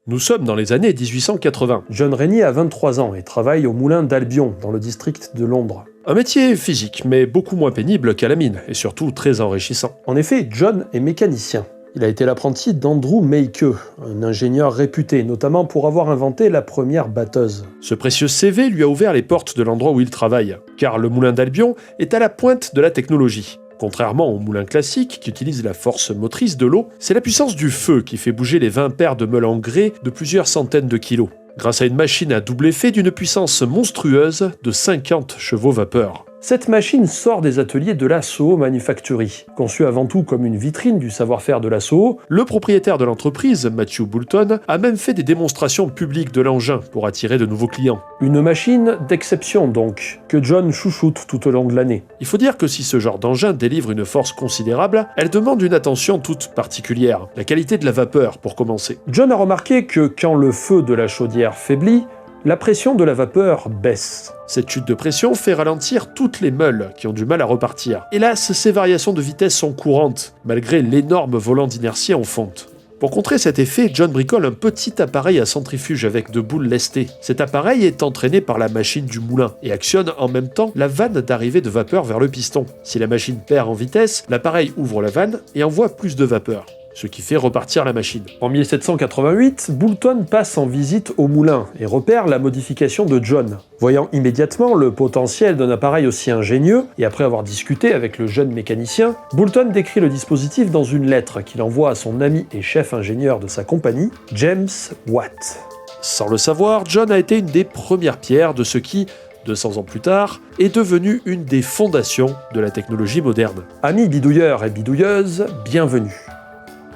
Nous sommes dans les années 1880. John Rennie a 23 ans et travaille au moulin d'Albion, dans le district de Londres. Un métier physique, mais beaucoup moins pénible qu'à la mine, et surtout très enrichissant. En effet, John est mécanicien. Il a été l'apprenti d'Andrew Meike, un ingénieur réputé, notamment pour avoir inventé la première batteuse. Ce précieux CV lui a ouvert les portes de l'endroit où il travaille, car le moulin d'Albion est à la pointe de la technologie. Contrairement au moulin classique, qui utilise la force motrice de l'eau, c'est la puissance du feu qui fait bouger les 20 paires de meules en grès de plusieurs centaines de kilos, grâce à une machine à double effet d'une puissance monstrueuse de 50 chevaux vapeur. Cette machine sort des ateliers de la Soho Manufactory. Conçue avant tout comme une vitrine du savoir-faire de la Soho, le propriétaire de l'entreprise, Matthew Boulton, a même fait des démonstrations publiques de l'engin pour attirer de nouveaux clients. Une machine d'exception donc, que John chouchoute tout au long de l'année. Il faut dire que si ce genre d'engin délivre une force considérable, elle demande une attention toute particulière, la qualité de la vapeur pour commencer. John a remarqué que quand le feu de la chaudière faiblit, la pression de la vapeur baisse. Cette chute de pression fait ralentir toutes les meules qui ont du mal à repartir. Hélas, ces variations de vitesse sont courantes, malgré l'énorme volant d'inertie en fonte. Pour contrer cet effet, John bricole un petit appareil à centrifuge avec de boules lestées. Cet appareil est entraîné par la machine du moulin et actionne en même temps la vanne d'arrivée de vapeur vers le piston. Si la machine perd en vitesse, l'appareil ouvre la vanne et envoie plus de vapeur, ce qui fait repartir la machine. En 1788, Boulton passe en visite au moulin et repère la modification de John. Voyant immédiatement le potentiel d'un appareil aussi ingénieux, et après avoir discuté avec le jeune mécanicien, Boulton décrit le dispositif dans une lettre qu'il envoie à son ami et chef ingénieur de sa compagnie, James Watt. Sans le savoir, John a été une des premières pierres de ce qui, 200 ans plus tard, est devenu une des fondations de la technologie moderne. Amis bidouilleurs et bidouilleuses, bienvenue.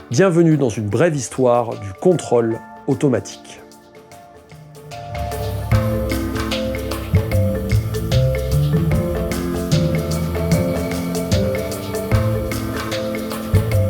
Bienvenue dans une brève histoire du contrôle automatique.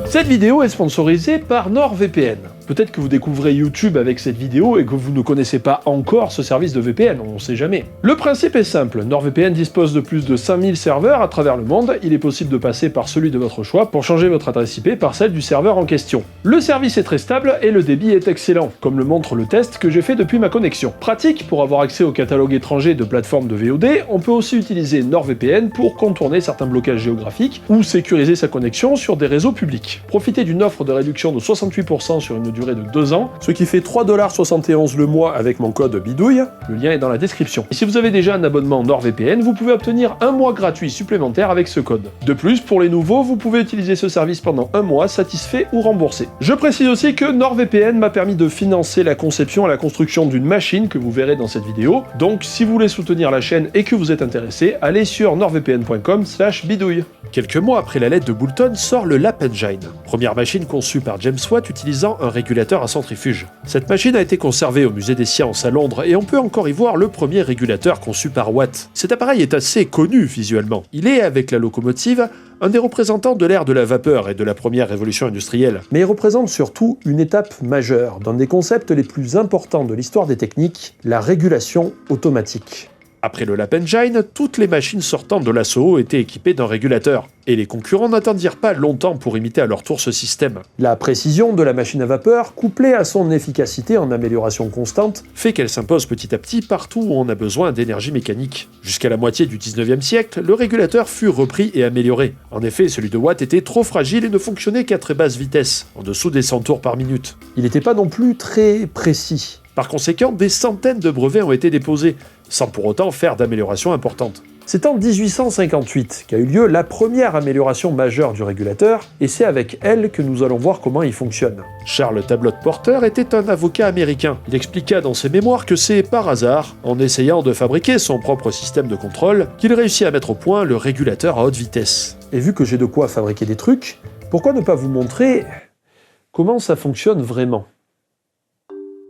Cette vidéo est sponsorisée par NordVPN. Peut-être que vous découvrez YouTube avec cette vidéo et que vous ne connaissez pas encore ce service de VPN, on ne sait jamais. Le principe est simple, NordVPN dispose de plus de 5000 serveurs à travers le monde, il est possible de passer par celui de votre choix pour changer votre adresse IP par celle du serveur en question. Le service est très stable et le débit est excellent, comme le montre le test que j'ai fait depuis ma connexion. Pratique pour avoir accès au catalogue étranger de plateformes de VOD, on peut aussi utiliser NordVPN pour contourner certains blocages géographiques ou sécuriser sa connexion sur des réseaux publics. Profitez d'une offre de réduction de 68% sur une durée de 2 ans, ce qui fait 3,71$ le mois avec mon code bidouille, le lien est dans la description. Et si vous avez déjà un abonnement NordVPN, vous pouvez obtenir un mois gratuit supplémentaire avec ce code. De plus, pour les nouveaux, vous pouvez utiliser ce service pendant un mois, satisfait ou remboursé. Je précise aussi que NordVPN m'a permis de financer la conception et la construction d'une machine que vous verrez dans cette vidéo, donc si vous voulez soutenir la chaîne et que vous êtes intéressé, allez sur nordvpn.com/bidouille. Quelques mois après la lettre de Boulton sort le Lap Engine, première machine conçue par James Watt utilisant un régulateur à centrifuge. Cette machine a été conservée au musée des sciences à Londres et on peut encore y voir le premier régulateur conçu par Watt. Cet appareil est assez connu visuellement. Il est, avec la locomotive, un des représentants de l'ère de la vapeur et de la première révolution industrielle. Mais il représente surtout une étape majeure dans des concepts les plus importants de l'histoire des techniques, la régulation automatique. Après le Lap Engine, toutes les machines sortant de la Soho étaient équipées d'un régulateur, et les concurrents n'attendirent pas longtemps pour imiter à leur tour ce système. La précision de la machine à vapeur, couplée à son efficacité en amélioration constante, fait qu'elle s'impose petit à petit partout où on a besoin d'énergie mécanique. Jusqu'à la moitié du 19e siècle, le régulateur fut repris et amélioré. En effet, celui de Watt était trop fragile et ne fonctionnait qu'à très basse vitesse, en dessous des 100 tours par minute. Il n'était pas non plus très précis. Par conséquent, des centaines de brevets ont été déposés, sans pour autant faire d'améliorations importantes. C'est en 1858 qu'a eu lieu la première amélioration majeure du régulateur, et c'est avec elle que nous allons voir comment il fonctionne. Charles Tablotte Porter était un avocat américain. Il expliqua dans ses mémoires que c'est par hasard, en essayant de fabriquer son propre système de contrôle, qu'il réussit à mettre au point le régulateur à haute vitesse. Et vu que j'ai de quoi fabriquer des trucs, pourquoi ne pas vous montrer comment ça fonctionne vraiment ?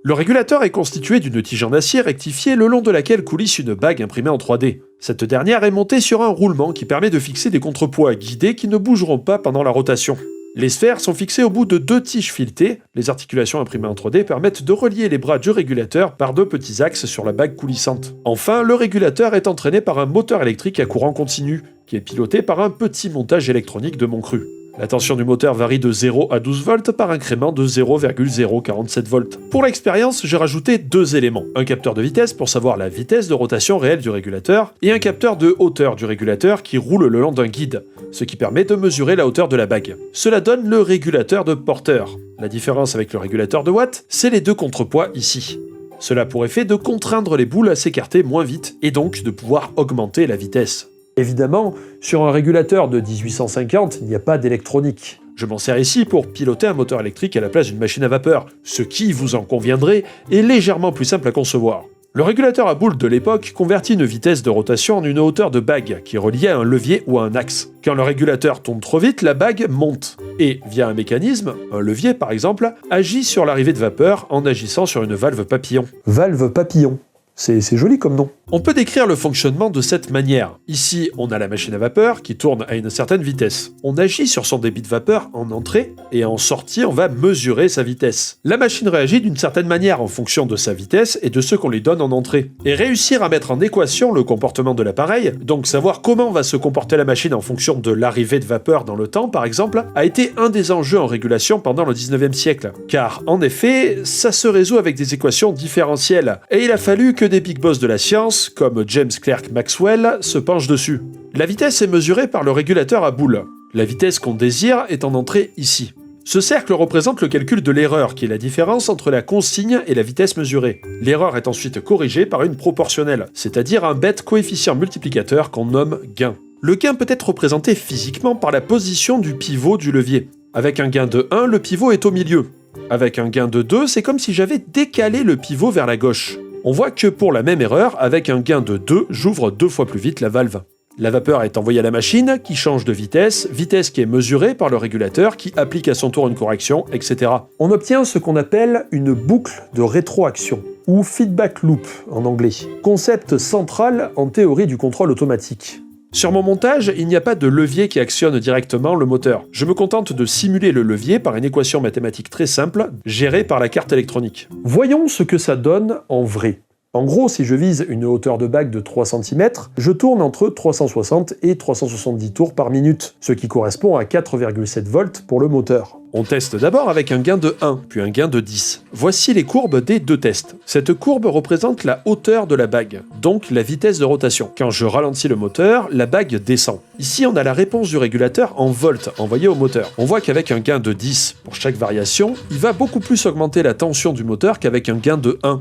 Le régulateur est constitué d'une tige en acier rectifiée le long de laquelle coulisse une bague imprimée en 3D. Cette dernière est montée sur un roulement qui permet de fixer des contrepoids guidés qui ne bougeront pas pendant la rotation. Les sphères sont fixées au bout de 2 tiges filetées. Les articulations imprimées en 3D permettent de relier les bras du régulateur par 2 petits axes sur la bague coulissante. Enfin, le régulateur est entraîné par un moteur électrique à courant continu, qui est piloté par un petit montage électronique de mon cru. La tension du moteur varie de 0 à 12 volts par incrément de 0,047 volts. Pour l'expérience, j'ai rajouté 2 éléments. Un capteur de vitesse pour savoir la vitesse de rotation réelle du régulateur et un capteur de hauteur du régulateur qui roule le long d'un guide, ce qui permet de mesurer la hauteur de la bague. Cela donne le régulateur de Porter. La différence avec le régulateur de Watt, c'est les deux contrepoids ici. Cela a pour effet de contraindre les boules à s'écarter moins vite et donc de pouvoir augmenter la vitesse. Évidemment, sur un régulateur de 1850, il n'y a pas d'électronique. Je m'en sers ici pour piloter un moteur électrique à la place d'une machine à vapeur, ce qui, vous en conviendrez, est légèrement plus simple à concevoir. Le régulateur à boules de l'époque convertit une vitesse de rotation en une hauteur de bague qui est reliée à un levier ou à un axe. Quand le régulateur tourne trop vite, la bague monte et, via un mécanisme, un levier par exemple, agit sur l'arrivée de vapeur en agissant sur une valve papillon. Valve papillon. C'est joli comme nom. On peut décrire le fonctionnement de cette manière. Ici, on a la machine à vapeur qui tourne à une certaine vitesse. On agit sur son débit de vapeur en entrée et en sortie, on va mesurer sa vitesse. La machine réagit d'une certaine manière en fonction de sa vitesse et de ce qu'on lui donne en entrée. Et réussir à mettre en équation le comportement de l'appareil, donc savoir comment va se comporter la machine en fonction de l'arrivée de vapeur dans le temps, par exemple, a été un des enjeux en régulation pendant le 19e siècle. Car, en effet, ça se résout avec des équations différentielles. Et il a fallu que des big boss de la science, comme James Clerk Maxwell, se penchent dessus. La vitesse est mesurée par le régulateur à boules. La vitesse qu'on désire est en entrée ici. Ce cercle représente le calcul de l'erreur, qui est la différence entre la consigne et la vitesse mesurée. L'erreur est ensuite corrigée par une proportionnelle, c'est-à-dire un bête coefficient multiplicateur qu'on nomme gain. Le gain peut être représenté physiquement par la position du pivot du levier. Avec un gain de 1, le pivot est au milieu. Avec un gain de 2, c'est comme si j'avais décalé le pivot vers la gauche. On voit que pour la même erreur, avec un gain de 2, j'ouvre 2 fois plus vite la valve. La vapeur est envoyée à la machine, qui change de vitesse, vitesse qui est mesurée par le régulateur, qui applique à son tour une correction, etc. On obtient ce qu'on appelle une boucle de rétroaction, ou feedback loop en anglais, concept central en théorie du contrôle automatique. Sur mon montage, il n'y a pas de levier qui actionne directement le moteur. Je me contente de simuler le levier par une équation mathématique très simple, gérée par la carte électronique. Voyons ce que ça donne en vrai. En gros, si je vise une hauteur de bague de 3 cm, je tourne entre 360 et 370 tours par minute, ce qui correspond à 4,7 volts pour le moteur. On teste d'abord avec un gain de 1, puis un gain de 10. Voici les courbes des deux tests. Cette courbe représente la hauteur de la bague, donc la vitesse de rotation. Quand je ralentis le moteur, la bague descend. Ici, on a la réponse du régulateur en volts envoyée au moteur. On voit qu'avec un gain de 10 pour chaque variation, il va beaucoup plus augmenter la tension du moteur qu'avec un gain de 1.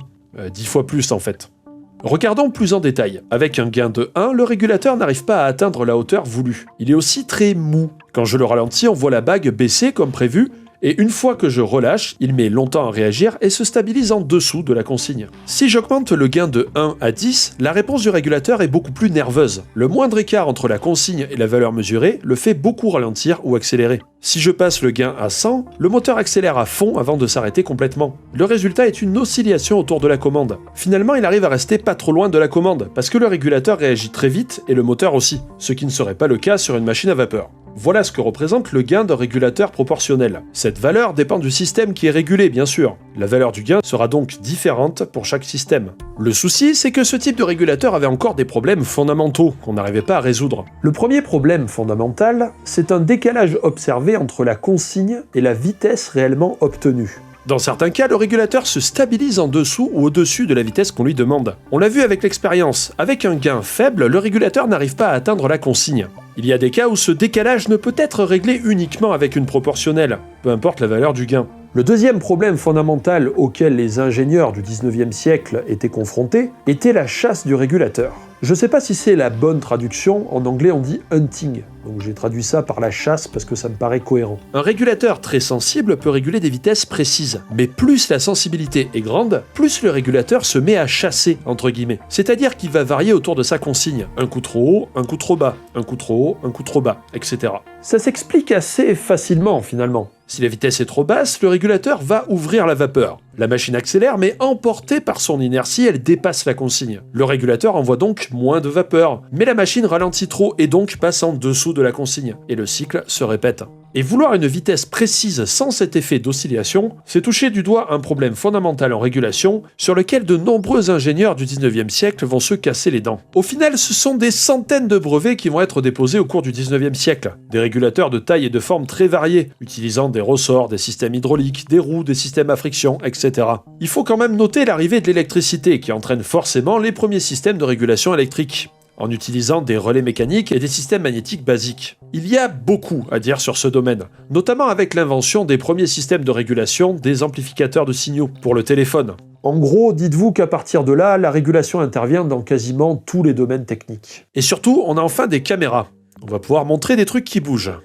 10 fois plus en fait. Regardons plus en détail. Avec un gain de 1, le régulateur n'arrive pas à atteindre la hauteur voulue. Il est aussi très mou. Quand je le ralentis, on voit la bague baisser comme prévu, et une fois que je relâche, il met longtemps à réagir et se stabilise en dessous de la consigne. Si j'augmente le gain de 1 à 10, la réponse du régulateur est beaucoup plus nerveuse. Le moindre écart entre la consigne et la valeur mesurée le fait beaucoup ralentir ou accélérer. Si je passe le gain à 100, le moteur accélère à fond avant de s'arrêter complètement. Le résultat est une oscillation autour de la commande. Finalement, il arrive à rester pas trop loin de la commande, parce que le régulateur réagit très vite et le moteur aussi, ce qui ne serait pas le cas sur une machine à vapeur. Voilà ce que représente le gain d'un régulateur proportionnel. Cette valeur dépend du système qui est régulé, bien sûr. La valeur du gain sera donc différente pour chaque système. Le souci, c'est que ce type de régulateur avait encore des problèmes fondamentaux qu'on n'arrivait pas à résoudre. Le premier problème fondamental, c'est un décalage observé entre la consigne et la vitesse réellement obtenue. Dans certains cas, le régulateur se stabilise en dessous ou au-dessus de la vitesse qu'on lui demande. On l'a vu avec l'expérience, avec un gain faible, le régulateur n'arrive pas à atteindre la consigne. Il y a des cas où ce décalage ne peut être réglé uniquement avec une proportionnelle, peu importe la valeur du gain. Le deuxième problème fondamental auquel les ingénieurs du 19e siècle étaient confrontés était la chasse du régulateur. Je sais pas si c'est la bonne traduction, en anglais on dit hunting, donc j'ai traduit ça par la chasse parce que ça me paraît cohérent. Un régulateur très sensible peut réguler des vitesses précises, mais plus la sensibilité est grande, plus le régulateur se met à chasser, entre guillemets. C'est-à-dire qu'il va varier autour de sa consigne, un coup trop haut, un coup trop bas, un coup trop haut, un coup trop bas, etc. Ça s'explique assez facilement finalement. Si la vitesse est trop basse, le régulateur va ouvrir la vapeur. La machine accélère, mais emportée par son inertie, elle dépasse la consigne. Le régulateur envoie donc moins de vapeur, mais la machine ralentit trop et donc passe en dessous de la consigne, et le cycle se répète. Et vouloir une vitesse précise sans cet effet d'oscillation, c'est toucher du doigt un problème fondamental en régulation sur lequel de nombreux ingénieurs du 19e siècle vont se casser les dents. Au final, ce sont des centaines de brevets qui vont être déposés au cours du 19e siècle. Des régulateurs de taille et de forme très variés, utilisant des ressorts, des systèmes hydrauliques, des roues, des systèmes à friction, etc. Il faut quand même noter l'arrivée de l'électricité qui entraîne forcément les premiers systèmes de régulation électrique, en utilisant des relais mécaniques et des systèmes magnétiques basiques. Il y a beaucoup à dire sur ce domaine, notamment avec l'invention des premiers systèmes de régulation des amplificateurs de signaux pour le téléphone. En gros, dites-vous qu'à partir de là, la régulation intervient dans quasiment tous les domaines techniques. Et surtout, on a enfin des caméras. On va pouvoir montrer des trucs qui bougent.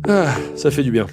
Ah, ça fait du bien.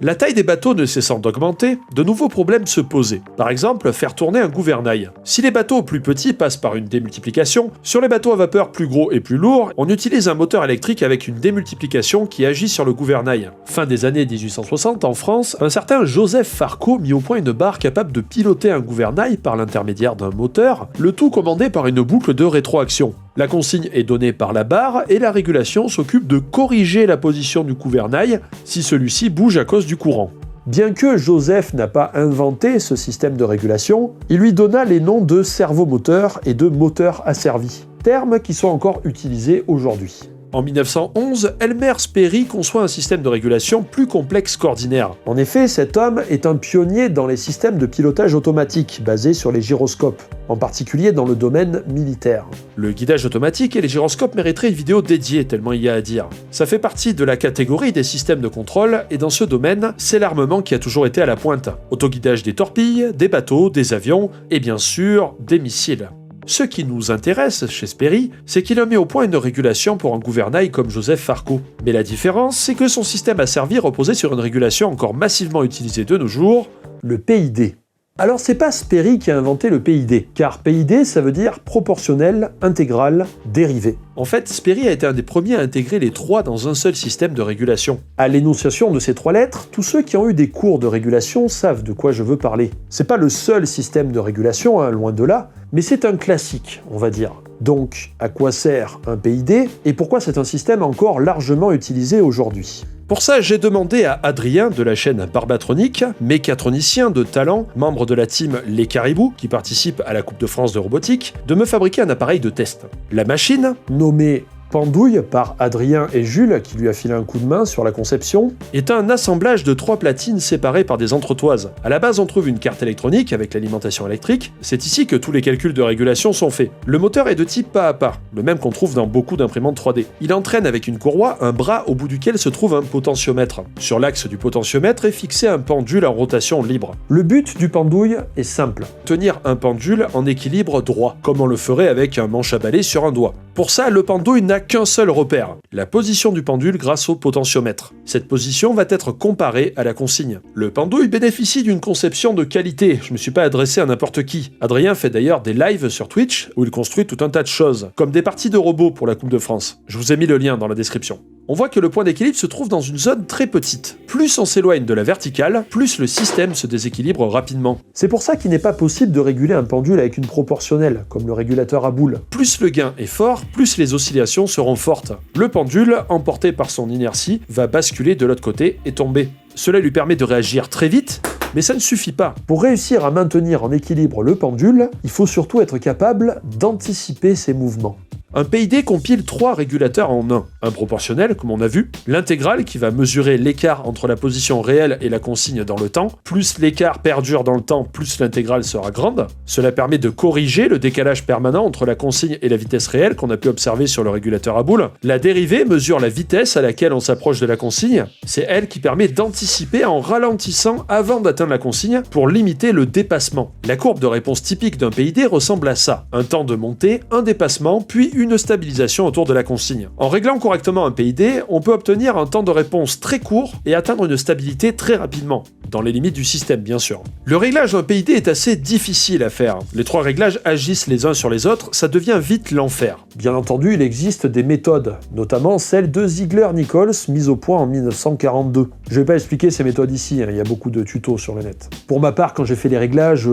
La taille des bateaux ne cessant d'augmenter, de nouveaux problèmes se posaient. Par exemple, faire tourner un gouvernail. Si les bateaux plus petits passent par une démultiplication, sur les bateaux à vapeur plus gros et plus lourds, on utilise un moteur électrique avec une démultiplication qui agit sur le gouvernail. Fin des années 1860, en France, un certain Joseph Farquot mit au point une barre capable de piloter un gouvernail par l'intermédiaire d'un moteur, le tout commandé par une boucle de rétroaction. La consigne est donnée par la barre et la régulation s'occupe de corriger la position du gouvernail si celui-ci bouge à cause du courant. Bien que Joseph n'a pas inventé ce système de régulation, il lui donna les noms de servomoteur et de moteur asservi, termes qui sont encore utilisés aujourd'hui. En 1911, Elmer Sperry conçoit un système de régulation plus complexe qu'ordinaire. En effet, cet homme est un pionnier dans les systèmes de pilotage automatique basés sur les gyroscopes, en particulier dans le domaine militaire. Le guidage automatique et les gyroscopes mériteraient une vidéo dédiée tellement il y a à dire. Ça fait partie de la catégorie des systèmes de contrôle et dans ce domaine, c'est l'armement qui a toujours été à la pointe. Autoguidage des torpilles, des bateaux, des avions et bien sûr des missiles. Ce qui nous intéresse chez Sperry, c'est qu'il a mis au point une régulation pour un gouvernail comme Joseph Farquot. Mais la différence, c'est que son système asservi reposait sur une régulation encore massivement utilisée de nos jours, le PID. Alors c'est pas Sperry qui a inventé le PID, car PID ça veut dire proportionnel, intégral, dérivé. En fait, Sperry a été un des premiers à intégrer les trois dans un seul système de régulation. À l'énonciation de ces trois lettres, tous ceux qui ont eu des cours de régulation savent de quoi je veux parler. C'est pas le seul système de régulation, loin de là, mais c'est un classique, on va dire. Donc, à quoi sert un PID et pourquoi c'est un système encore largement utilisé aujourd'hui ? Pour ça, j'ai demandé à Adrien de la chaîne Barbatronic, mécatronicien de talent, membre de la team Les Caribous, qui participe à la Coupe de France de robotique, de me fabriquer un appareil de test. La machine, nommée Pendouille par Adrien et Jules, qui lui a filé un coup de main sur la conception, est un assemblage de 3 platines séparées par des entretoises. À la base, on trouve une carte électronique avec l'alimentation électrique. C'est ici que tous les calculs de régulation sont faits. Le moteur est de type pas à pas, le même qu'on trouve dans beaucoup d'imprimantes 3D. Il entraîne avec une courroie un bras au bout duquel se trouve un potentiomètre. Sur l'axe du potentiomètre est fixé un pendule en rotation libre. Le but du pendouille est simple, tenir un pendule en équilibre droit, comme on le ferait avec un manche à balai sur un doigt. Pour ça, le pendouille n'a qu'un seul repère, la position du pendule grâce au potentiomètre. Cette position va être comparée à la consigne. Le pendouille bénéficie d'une conception de qualité, je me suis pas adressé à n'importe qui. Adrien fait d'ailleurs des lives sur Twitch où il construit tout un tas de choses, comme des parties de robots pour la Coupe de France. Je vous ai mis le lien dans la description. On voit que le point d'équilibre se trouve dans une zone très petite. Plus on s'éloigne de la verticale, plus le système se déséquilibre rapidement. C'est pour ça qu'il n'est pas possible de réguler un pendule avec une proportionnelle, comme le régulateur à boules. Plus le gain est fort, plus les oscillations seront fortes. Le pendule, emporté par son inertie, va basculer de l'autre côté et tomber. Cela lui permet de réagir très vite, mais ça ne suffit pas. Pour réussir à maintenir en équilibre le pendule, il faut surtout être capable d'anticiper ses mouvements. Un PID compile 3 régulateurs en un. Un proportionnel, comme on a vu, l'intégral qui va mesurer l'écart entre la position réelle et la consigne dans le temps, plus l'écart perdure dans le temps, plus l'intégrale sera grande. Cela permet de corriger le décalage permanent entre la consigne et la vitesse réelle qu'on a pu observer sur le régulateur à boules. La dérivée mesure la vitesse à laquelle on s'approche de la consigne. C'est elle qui permet d'anticiper en ralentissant avant d'atteindre la consigne pour limiter le dépassement. La courbe de réponse typique d'un PID ressemble à ça. Un temps de montée, un dépassement, puis une stabilisation autour de la consigne. En réglant correctement un PID, on peut obtenir un temps de réponse très court et atteindre une stabilité très rapidement, dans les limites du système bien sûr. Le réglage d'un PID est assez difficile à faire. Les 3 réglages agissent les uns sur les autres, ça devient vite l'enfer. Bien entendu, il existe des méthodes, notamment celle de Ziegler-Nichols mise au point en 1942. Je vais pas expliquer ces méthodes ici, il y a beaucoup de tutos sur le net. Pour ma part, quand j'ai fait les réglages,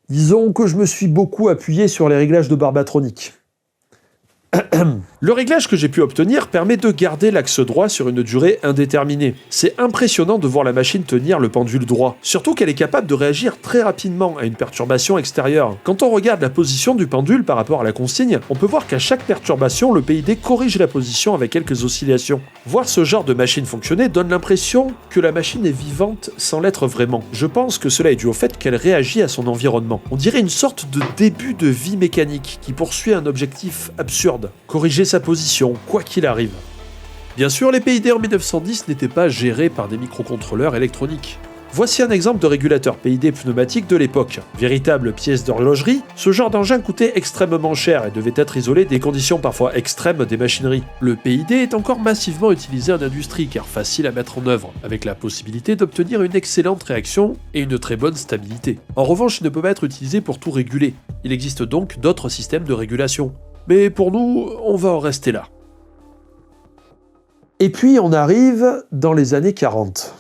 disons que je me suis beaucoup appuyé sur les réglages de Barbatronic. Le réglage que j'ai pu obtenir permet de garder l'axe droit sur une durée indéterminée. C'est impressionnant de voir la machine tenir le pendule droit, surtout qu'elle est capable de réagir très rapidement à une perturbation extérieure. Quand on regarde la position du pendule par rapport à la consigne, on peut voir qu'à chaque perturbation, le PID corrige la position avec quelques oscillations. Voir ce genre de machine fonctionner donne l'impression que la machine est vivante sans l'être vraiment. Je pense que cela est dû au fait qu'elle réagit à son environnement. On dirait une sorte de début de vie mécanique qui poursuit un objectif absurde. Corriger sa position, quoi qu'il arrive. Bien sûr, les PID en 1910 n'étaient pas gérés par des microcontrôleurs électroniques. Voici un exemple de régulateur PID pneumatique de l'époque. Véritable pièce d'horlogerie, ce genre d'engin coûtait extrêmement cher et devait être isolé des conditions parfois extrêmes des machineries. Le PID est encore massivement utilisé en industrie car facile à mettre en œuvre, avec la possibilité d'obtenir une excellente réaction et une très bonne stabilité. En revanche, il ne peut pas être utilisé pour tout réguler. Il existe donc d'autres systèmes de régulation. Mais pour nous, on va en rester là. Et puis on arrive dans les années 40.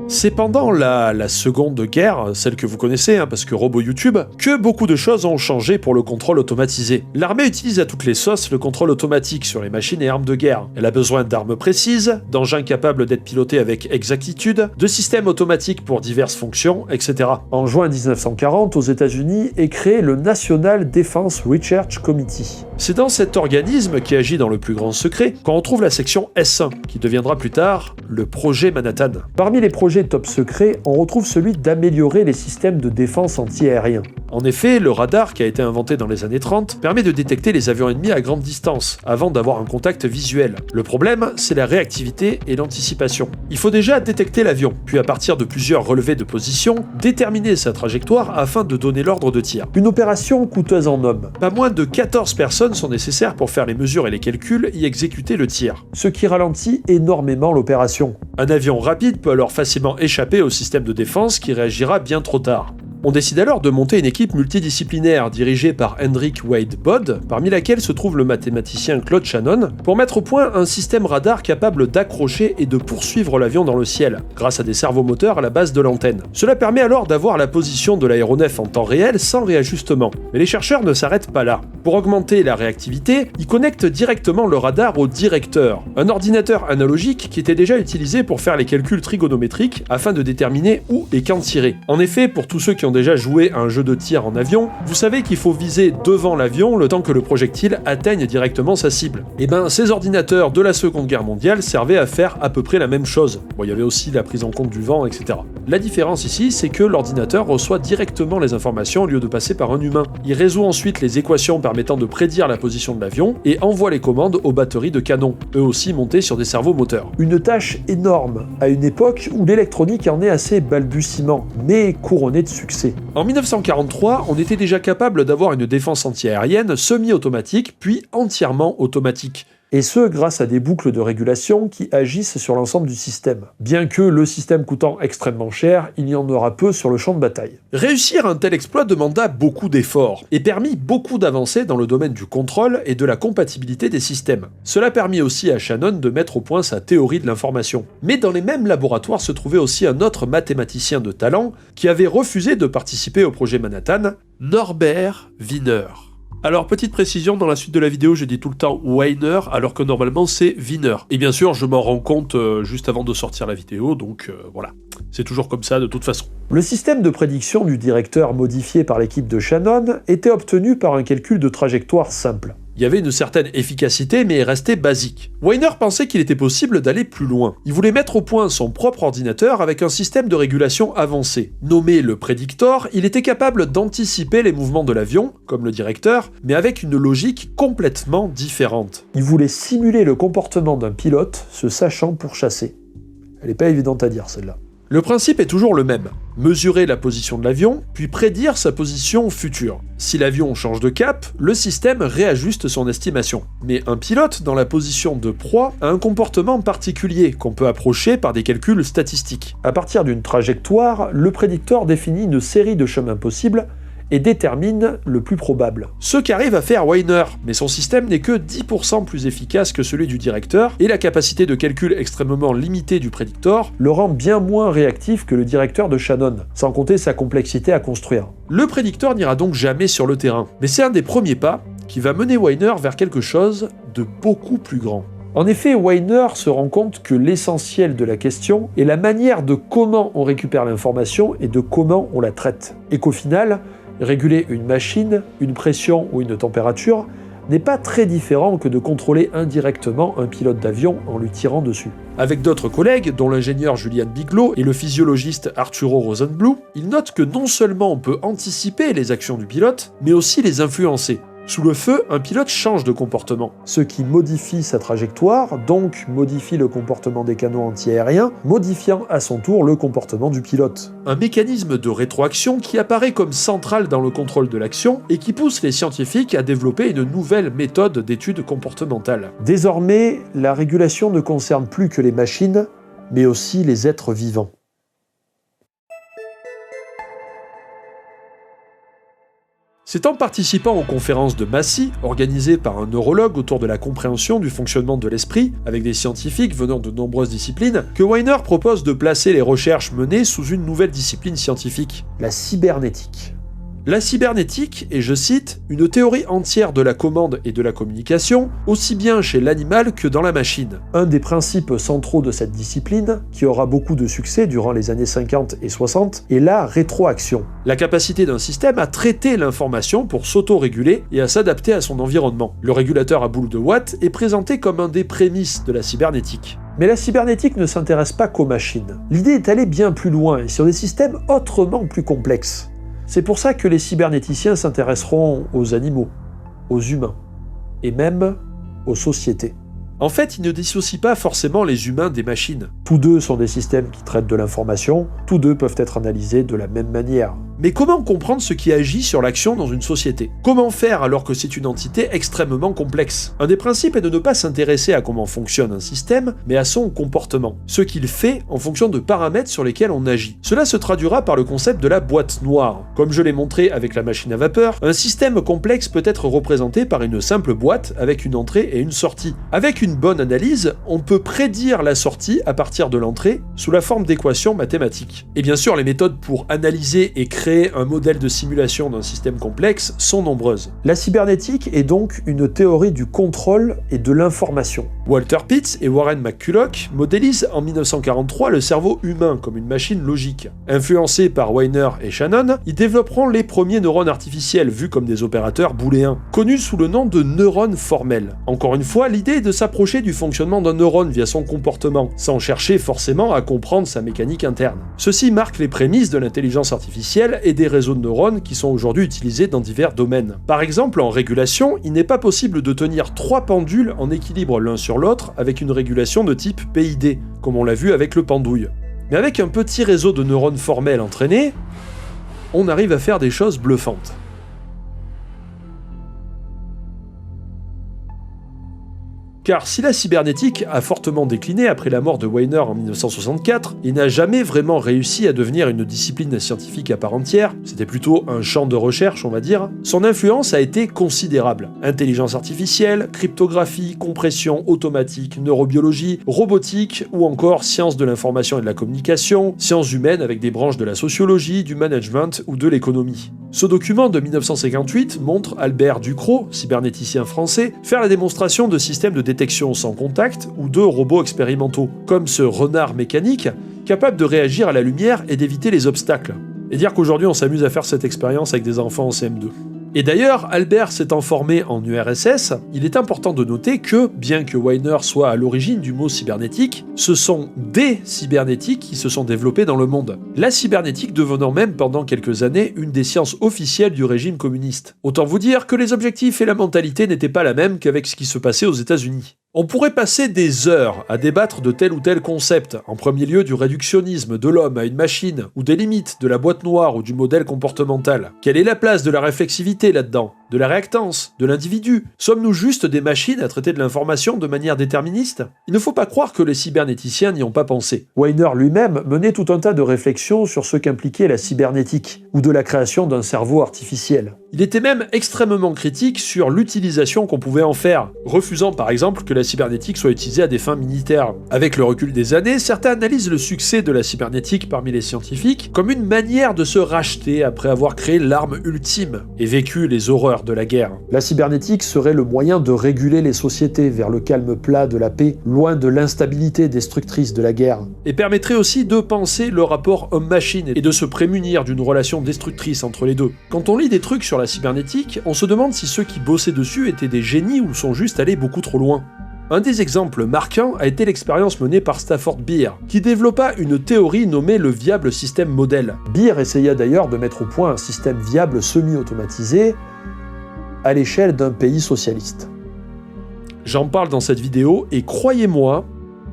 C'est pendant la Seconde Guerre, celle que vous connaissez, parce que robot YouTube, que beaucoup de choses ont changé pour le contrôle automatisé. L'armée utilise à toutes les sauces le contrôle automatique sur les machines et armes de guerre. Elle a besoin d'armes précises, d'engins capables d'être pilotés avec exactitude, de systèmes automatiques pour diverses fonctions, etc. En juin 1940, aux États-Unis est créé le National Defense Research Committee. C'est dans cet organisme, qui agit dans le plus grand secret, qu'on retrouve la section S1, qui deviendra plus tard le projet Manhattan. Parmi les projets top secret, on retrouve celui d'améliorer les systèmes de défense anti-aérien. En effet, le radar qui a été inventé dans les années 30 permet de détecter les avions ennemis à grande distance, avant d'avoir un contact visuel. Le problème, c'est la réactivité et l'anticipation. Il faut déjà détecter l'avion, puis à partir de plusieurs relevés de position, déterminer sa trajectoire afin de donner l'ordre de tir. Une opération coûteuse en hommes. Pas moins de 14 personnes sont nécessaires pour faire les mesures et les calculs et exécuter le tir. Ce qui ralentit énormément l'opération. Un avion rapide peut alors facilement échapper au système de défense qui réagira bien trop tard. On décide alors de monter une équipe multidisciplinaire dirigée par Hendrik Wade Bode, parmi laquelle se trouve le mathématicien Claude Shannon, pour mettre au point un système radar capable d'accrocher et de poursuivre l'avion dans le ciel, grâce à des servomoteurs à la base de l'antenne. Cela permet alors d'avoir la position de l'aéronef en temps réel sans réajustement. Mais les chercheurs ne s'arrêtent pas là. Pour augmenter la réactivité, ils connectent directement le radar au directeur, un ordinateur analogique qui était déjà utilisé pour faire les calculs trigonométriques afin de déterminer où et quand tirer. En effet, pour tous ceux qui ont déjà joué à un jeu de tir en avion, vous savez qu'il faut viser devant l'avion le temps que le projectile atteigne directement sa cible. Et ben, ces ordinateurs de la Seconde Guerre mondiale servaient à faire à peu près la même chose. Bon, il y avait aussi la prise en compte du vent, etc. La différence ici, c'est que l'ordinateur reçoit directement les informations au lieu de passer par un humain. Il résout ensuite les équations permettant de prédire la position de l'avion et envoie les commandes aux batteries de canons, eux aussi montés sur des servomoteurs. Une tâche énorme, à une époque où l'électronique en est assez balbutiement, mais couronnée de succès. En 1943, on était déjà capable d'avoir une défense anti-aérienne semi-automatique, puis entièrement automatique. Et ce, grâce à des boucles de régulation qui agissent sur l'ensemble du système. Bien que le système coûtant extrêmement cher, il y en aura peu sur le champ de bataille. Réussir un tel exploit demanda beaucoup d'efforts, et permit beaucoup d'avancées dans le domaine du contrôle et de la compatibilité des systèmes. Cela permit aussi à Shannon de mettre au point sa théorie de l'information. Mais dans les mêmes laboratoires se trouvait aussi un autre mathématicien de talent qui avait refusé de participer au projet Manhattan, Norbert Wiener. Alors, petite précision, dans la suite de la vidéo, j'ai dit tout le temps Wiener, alors que normalement c'est Wiener. Et bien sûr, je m'en rends compte juste avant de sortir la vidéo, donc voilà. C'est toujours comme ça de toute façon. Le système de prédiction du directeur modifié par l'équipe de Shannon était obtenu par un calcul de trajectoire simple. Il y avait une certaine efficacité, mais il restait basique. Wiener pensait qu'il était possible d'aller plus loin. Il voulait mettre au point son propre ordinateur avec un système de régulation avancé. Nommé le Predictor, il était capable d'anticiper les mouvements de l'avion, comme le directeur, mais avec une logique complètement différente. Il voulait simuler le comportement d'un pilote se sachant pourchasser. Elle n'est pas évidente à dire, celle-là. Le principe est toujours le même. Mesurer la position de l'avion, puis prédire sa position future. Si l'avion change de cap, le système réajuste son estimation. Mais un pilote dans la position de proie a un comportement particulier qu'on peut approcher par des calculs statistiques. À partir d'une trajectoire, le prédicteur définit une série de chemins possibles et détermine le plus probable. Ce qu'arrive à faire Weiner, mais son système n'est que 10% plus efficace que celui du directeur, et la capacité de calcul extrêmement limitée du prédictor le rend bien moins réactif que le directeur de Shannon, sans compter sa complexité à construire. Le prédictor n'ira donc jamais sur le terrain, mais c'est un des premiers pas qui va mener Weiner vers quelque chose de beaucoup plus grand. En effet, Weiner se rend compte que l'essentiel de la question est la manière de comment on récupère l'information et de comment on la traite. Et qu'au final, réguler une machine, une pression ou une température n'est pas très différent que de contrôler indirectement un pilote d'avion en lui tirant dessus. Avec d'autres collègues, dont l'ingénieur Julian Bigelow et le physiologiste Arturo Rosenbluth, il note que non seulement on peut anticiper les actions du pilote, mais aussi les influencer. Sous le feu, un pilote change de comportement. Ce qui modifie sa trajectoire, donc modifie le comportement des canons antiaériens, modifiant à son tour le comportement du pilote. Un mécanisme de rétroaction qui apparaît comme central dans le contrôle de l'action et qui pousse les scientifiques à développer une nouvelle méthode d'étude comportementale. Désormais, la régulation ne concerne plus que les machines, mais aussi les êtres vivants. C'est en participant aux conférences de Massey, organisées par un neurologue autour de la compréhension du fonctionnement de l'esprit, avec des scientifiques venant de nombreuses disciplines, que Weiner propose de placer les recherches menées sous une nouvelle discipline scientifique. La cybernétique. La cybernétique est, je cite, une théorie entière de la commande et de la communication, aussi bien chez l'animal que dans la machine. Un des principes centraux de cette discipline, qui aura beaucoup de succès durant les années 50 et 60, est la rétroaction. La capacité d'un système à traiter l'information pour s'auto-réguler et à s'adapter à son environnement. Le régulateur à boule de Watt est présenté comme un des prémices de la cybernétique. Mais la cybernétique ne s'intéresse pas qu'aux machines. L'idée est allée bien plus loin et sur des systèmes autrement plus complexes. C'est pour ça que les cybernéticiens s'intéresseront aux animaux, aux humains, et même aux sociétés. En fait, ils ne dissocient pas forcément les humains des machines. Tous deux sont des systèmes qui traitent de l'information, tous deux peuvent être analysés de la même manière. Mais comment comprendre ce qui agit sur l'action dans une société? Comment faire alors que c'est une entité extrêmement complexe? Un des principes est de ne pas s'intéresser à comment fonctionne un système, mais à son comportement, ce qu'il fait en fonction de paramètres sur lesquels on agit. Cela se traduira par le concept de la boîte noire. Comme je l'ai montré avec la machine à vapeur, un système complexe peut être représenté par une simple boîte avec une entrée et une sortie. Avec une bonne analyse, on peut prédire la sortie à partir de l'entrée sous la forme d'équations mathématiques. Et bien sûr, les méthodes pour analyser et créer un modèle de simulation d'un système complexe sont nombreuses. La cybernétique est donc une théorie du contrôle et de l'information. Walter Pitts et Warren McCulloch modélisent en 1943 le cerveau humain comme une machine logique. Influencés par Weiner et Shannon, ils développeront les premiers neurones artificiels vus comme des opérateurs booléens, connus sous le nom de neurones formels. Encore une fois, l'idée est de s'approcher du fonctionnement d'un neurone via son comportement, sans chercher forcément à comprendre sa mécanique interne. Ceci marque les prémices de l'intelligence artificielle et des réseaux de neurones qui sont aujourd'hui utilisés dans divers domaines. Par exemple, en régulation, il n'est pas possible de tenir 3 pendules en équilibre l'un sur l'autre avec une régulation de type PID, comme on l'a vu avec le pendouille. Mais avec un petit réseau de neurones formels entraînés, on arrive à faire des choses bluffantes. Car si la cybernétique a fortement décliné après la mort de Weiner en 1964 et n'a jamais vraiment réussi à devenir une discipline scientifique à part entière, c'était plutôt un champ de recherche on va dire, son influence a été considérable. Intelligence artificielle, cryptographie, compression automatique, neurobiologie, robotique ou encore sciences de l'information et de la communication, sciences humaines avec des branches de la sociologie, du management ou de l'économie. Ce document de 1958 montre Albert Ducrot, cybernéticien français, faire la démonstration de systèmes de détection sans contact ou de robots expérimentaux, comme ce renard mécanique, capable de réagir à la lumière et d'éviter les obstacles. Et dire qu'aujourd'hui on s'amuse à faire cette expérience avec des enfants en CM2. Et d'ailleurs, Albert s'étant formé en URSS, il est important de noter que, bien que Weiner soit à l'origine du mot cybernétique, ce sont des cybernétiques qui se sont développées dans le monde. La cybernétique devenant même pendant quelques années une des sciences officielles du régime communiste. Autant vous dire que les objectifs et la mentalité n'étaient pas la même qu'avec ce qui se passait aux États-Unis. On pourrait passer des heures à débattre de tel ou tel concept, en premier lieu du réductionnisme de l'homme à une machine, ou des limites de la boîte noire ou du modèle comportemental. Quelle est la place de la réflexivité là-dedans? de la réactance, de l'individu? Sommes-nous juste des machines à traiter de l'information de manière déterministe? Il ne faut pas croire que les cybernéticiens n'y ont pas pensé. Weiner lui-même menait tout un tas de réflexions sur ce qu'impliquait la cybernétique, ou de la création d'un cerveau artificiel. Il était même extrêmement critique sur l'utilisation qu'on pouvait en faire, refusant par exemple que la cybernétique soit utilisée à des fins militaires. Avec le recul des années, certains analysent le succès de la cybernétique parmi les scientifiques comme une manière de se racheter après avoir créé l'arme ultime et vécu les horreurs de la guerre. La cybernétique serait le moyen de réguler les sociétés vers le calme plat de la paix, loin de l'instabilité destructrice de la guerre. Et permettrait aussi de penser le rapport homme-machine et de se prémunir d'une relation destructrice entre les deux. Quand on lit des trucs sur la cybernétique, on se demande si ceux qui bossaient dessus étaient des génies ou sont juste allés beaucoup trop loin. Un des exemples marquants a été l'expérience menée par Stafford Beer, qui développa une théorie nommée le viable système modèle. Beer essaya d'ailleurs de mettre au point un système viable semi-automatisé à l'échelle d'un pays socialiste. J'en parle dans cette vidéo et croyez-moi,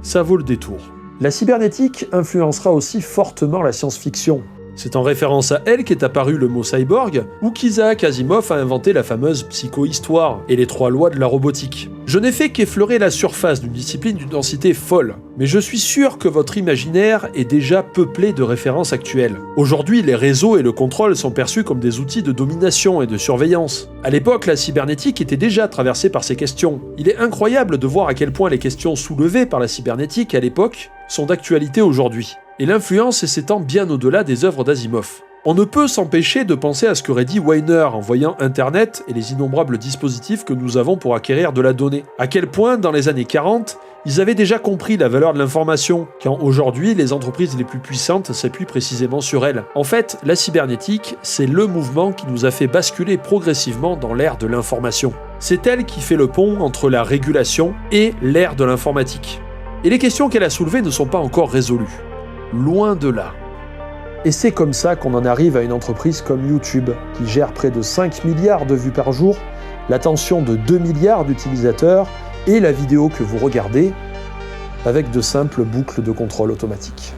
ça vaut le détour. La cybernétique influencera aussi fortement la science-fiction. C'est en référence à elle qu'est apparu le mot cyborg, ou qu'Isaac Asimov a inventé la fameuse psychohistoire et les 3 lois de la robotique. Je n'ai fait qu'effleurer la surface d'une discipline d'une densité folle, mais je suis sûr que votre imaginaire est déjà peuplé de références actuelles. Aujourd'hui, les réseaux et le contrôle sont perçus comme des outils de domination et de surveillance. À l'époque, la cybernétique était déjà traversée par ces questions. Il est incroyable de voir à quel point les questions soulevées par la cybernétique à l'époque sont d'actualité aujourd'hui. Et l'influence s'étend bien au-delà des œuvres d'Asimov. On ne peut s'empêcher de penser à ce qu'aurait dit Weiner en voyant Internet et les innombrables dispositifs que nous avons pour acquérir de la donnée. À quel point, dans les années 40, ils avaient déjà compris la valeur de l'information, quand aujourd'hui, les entreprises les plus puissantes s'appuient précisément sur elle. En fait, la cybernétique, c'est le mouvement qui nous a fait basculer progressivement dans l'ère de l'information. C'est elle qui fait le pont entre la régulation et l'ère de l'informatique. Et les questions qu'elle a soulevées ne sont pas encore résolues. Loin de là. Et c'est comme ça qu'on en arrive à une entreprise comme YouTube, qui gère près de 5 milliards de vues par jour, l'attention de 2 milliards d'utilisateurs et la vidéo que vous regardez avec de simples boucles de contrôle automatique.